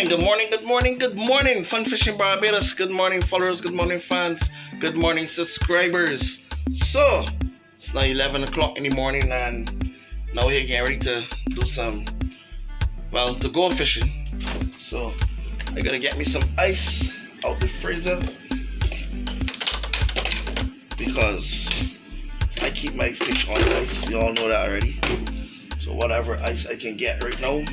good morning, Fun Fishing Barbados. Good morning, followers. Good morning, fans. Good morning, subscribers. So, it's now 11 o'clock in the morning, and now we're getting ready to do to go fishing. So, I gotta get me some ice out the freezer because I keep my fish on ice. You all know that already. So, whatever ice I can get right now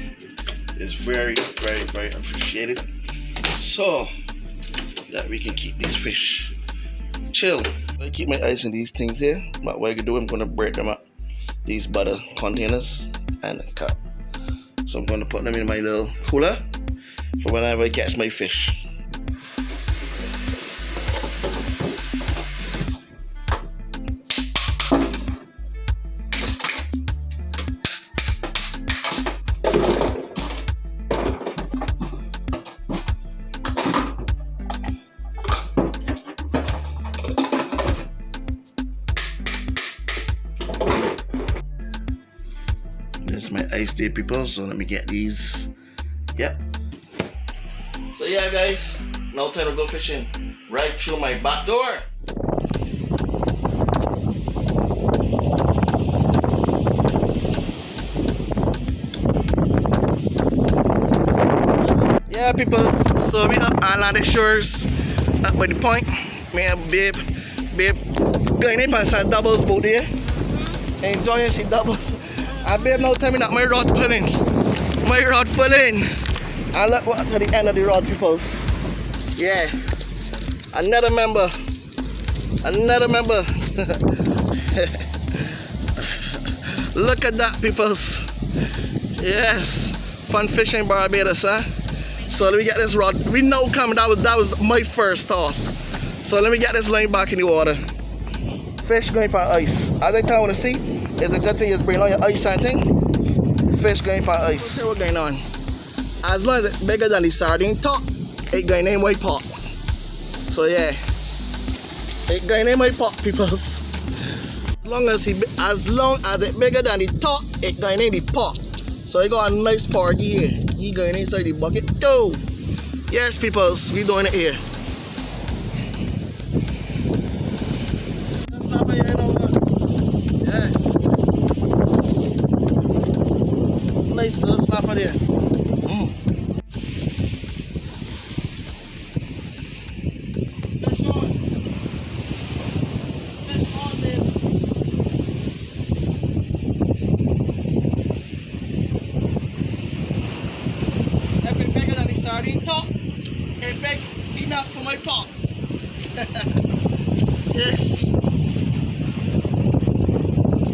is very, very, very appreciated, so that we can keep these fish chill. I keep my ice in these things here, but what I can do, I'm going to break them up, these butter containers, and a cup. So I'm going to put them in my little cooler for whenever I catch my fish. There's my ice there, people, so let me get these. Yep. So yeah, guys, now time to go fishing right through my back door. Yeah, people, so we up on the shores up by the point. Me and babe going in past some doubles boat there. Enjoying she doubles. I babe now tell me that my rod pulling. My rod pulling. And look what at the end of the rod, peoples. Yeah. Another member. Look at that, peoples. Yes. Fun Fishing Barbados, huh? So let me get this rod. We know coming, that was my first toss. So let me get this line back in the water. Fish going for ice. As I tell you to see, it's a good thing you bring on your ice and thing. Fish going for ice. See what's going on. As long as it's bigger than the sardine top, it's going in my pot. So yeah, it's going in my pot, peoples. As long as it's bigger than the top, it's going in the pot. So you got a nice porgy here. He going inside the bucket too. Yes, peoples, we doing it here. Yeah. Nice little snapper there. If it's bigger than the sardine top, it's big enough for my pot. Yes.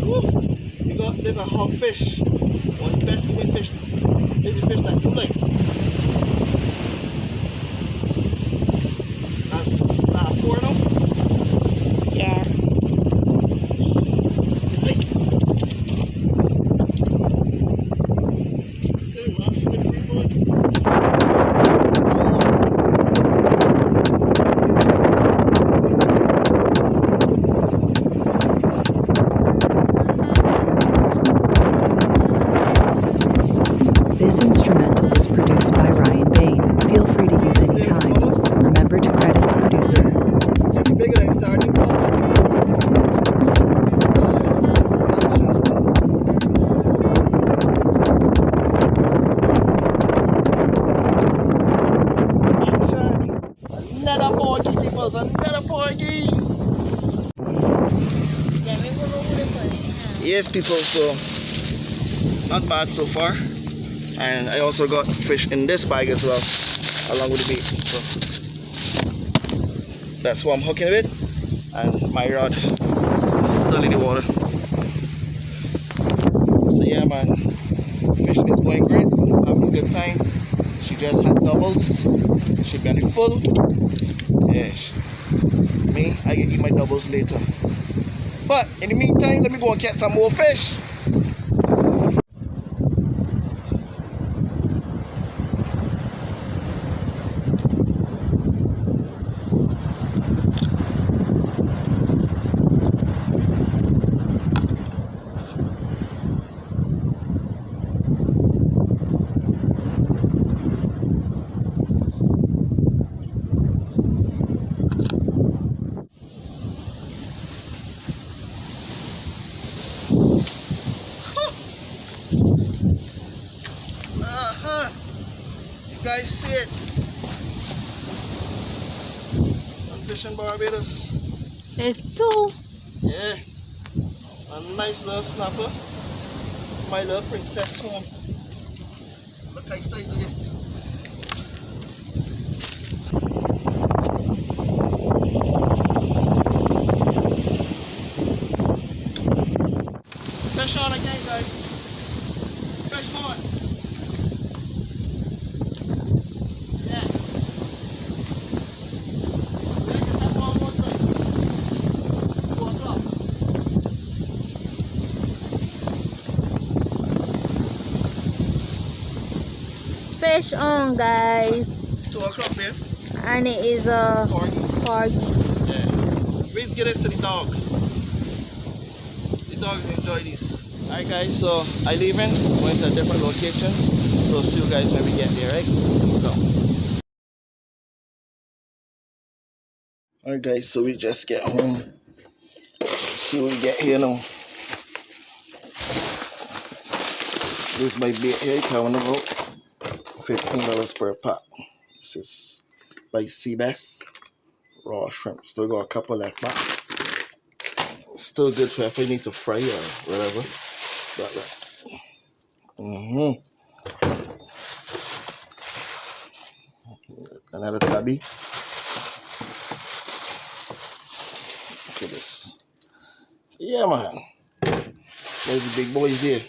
Woo. There's a hog fish. One of the best eating fish. There's a fish that you like. Four now? Yeah. Hey, man, slippery boy. This instrumental was produced by Ryan Bain. Feel free to use any time. Remember to credit the producer. It's bigger than sardine pot. Another porgy, people. Another porgy. Yes, people. So not bad so far. And I also got fish in this bag as well, along with the bait. So that's what I'm hooking with, and my rod is still in the water. So yeah, man, fishing is going great. I'm having a good time. She just had doubles. She belly full. Yeah, me, I can eat my doubles later. But in the meantime, let me go and catch some more fish. guys see it? I'm fishing Barbados. There's two. Yeah, a nice little snapper. My little princess home. Look how size of this. Fish on again, guys. Fish on. Yeah. We're gonna get that one more time. 2 o'clock. Fish on, guys. 2 o'clock, babe. And it is a porgy. Yeah. Please get this to the dog. The dogs enjoy this. Alright guys, so I leaving, going to a different location. So see you guys when we get there, right? So alright guys, so we just get home. See what we get here now. This is my bait here, telling about $15 per pack. This is by Seabass. Raw shrimp. Still got a couple left back. Still good for if we need to fry or whatever. But another tabby. Look at this. Yeah, man. There's the big boys here.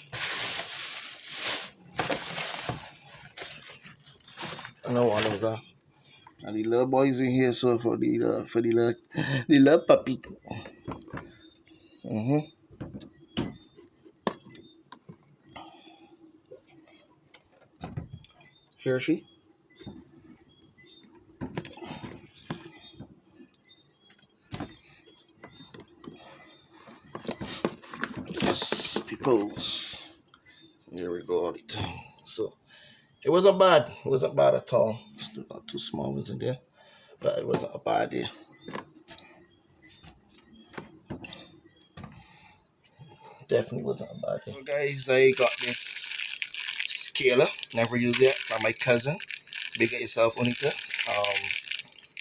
I know one of them. And the little boys in here, so for the little puppy. Here she. Yes, peoples. There we go all the time. So it wasn't bad. It wasn't bad at all. Still got 2 small ones in there. But it wasn't a bad day. Definitely wasn't a bad day. So guys, I got this scaler. Never used it from my cousin. Big it yourself, Onita.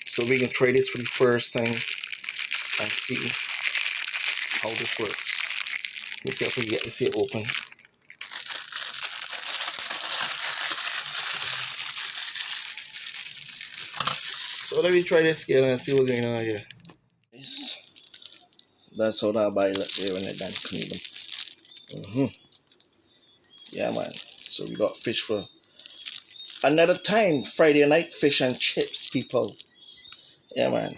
So we can try this for the first time and see how this works. Let's see if we can get this here open. So let me try this scale and see what's going on here. That's how that body look there when they're done cleaning them. Yeah, man. So we got fish for another time. Friday night fish and chips, people. Yeah, man.